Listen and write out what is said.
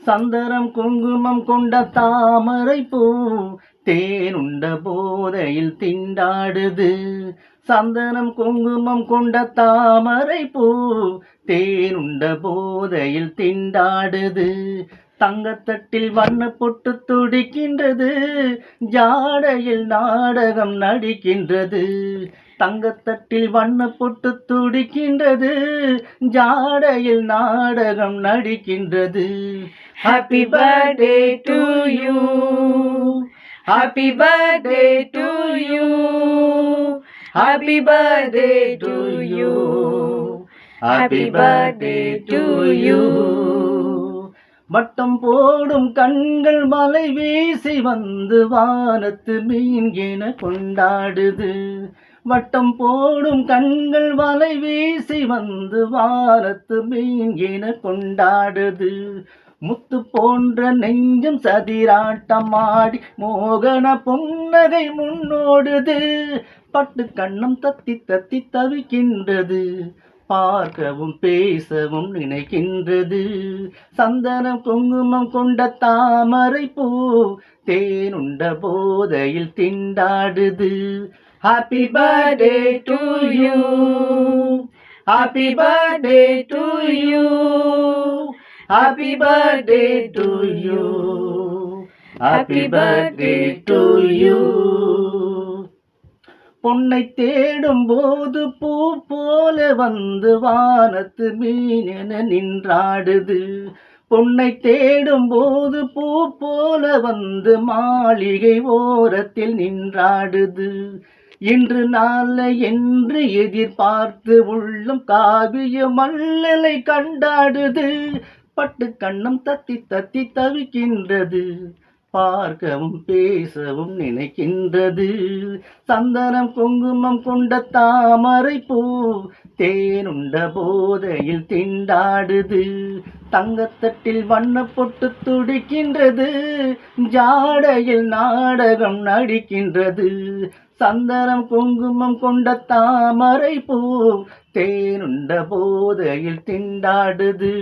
சந்தனம் குங்குமம் கொண்ட தாமரை பூ தேனுண்ட போதையில் திண்டாடுது. சந்தனம் குங்குமம் கொண்ட தாமரை பூ தேனுண்ட போதையில் திண்டாடுது. தங்கத்தட்டில் வண்ண பொட்டு துடிக்கின்றது, ஜாடையில் நாடகம் நடிக்கின்றது. தங்கத்தட்டில் வண்ண பொட்டு துடிக்கின்றது, ஜாடையில் நாடகம் நடிக்கின்றது. Happy birthday to you. Happy birthday to you. Happy birthday to you. Happy birthday to you. வட்டம் போடும் கண்கள் மலை வீசி வந்து வானத்து மீன் என கொண்டாடுது. வட்டம் போடும் கண்கள் மலை வீசி வந்து வானத்து மீன் என கொண்டாடுது. முத்து போன்ற நெஞ்சம் சதிராட்டம் ஆடி மோகன புன்னகை முன்னோடுது. பட்டு கண்ணம் தத்தி தத்தி தவிக்கின்றது, பார்க்கவும் பேசவும் நினைக்கின்றது. சந்தனம் குங்குமம் கொண்ட தாமரை பூ தேனுண்ட போதையில் திண்டாடுது. Happy birthday to you. Happy birthday to you. Happy birthday to you. Happy birthday to you. பொன்னை தேடும் போது பூ போல வந்து வானத்து மீனென நின்றாடுது. பொன்னை தேடும் போது பூ போல வந்து மாளிகை ஓரத்தில் நின்றாடுது. இன்று நாளை என்று எதிர்பார்த்து உள்ளம் காவிய மல்லலை கண்டாடுது. பட்டு கண்ணம் தத்தி தத்தி தவிக்கின்றது, பார்க்கவும் பேசவும் நினைக்கின்றது. சந்தனம் குங்குமம் கொண்ட தாமரை பூ தேனுண்ட போதையில் திண்டாடுது. தங்கத்தட்டில் வண்ண பொட்டு துடிக்கின்றது, ஜாடையில் நாடகம் நடிக்கின்றது. சந்தனம் குங்குமம் கொண்ட தாமரை பூ தேனுண்ட போதையில் திண்டாடுது.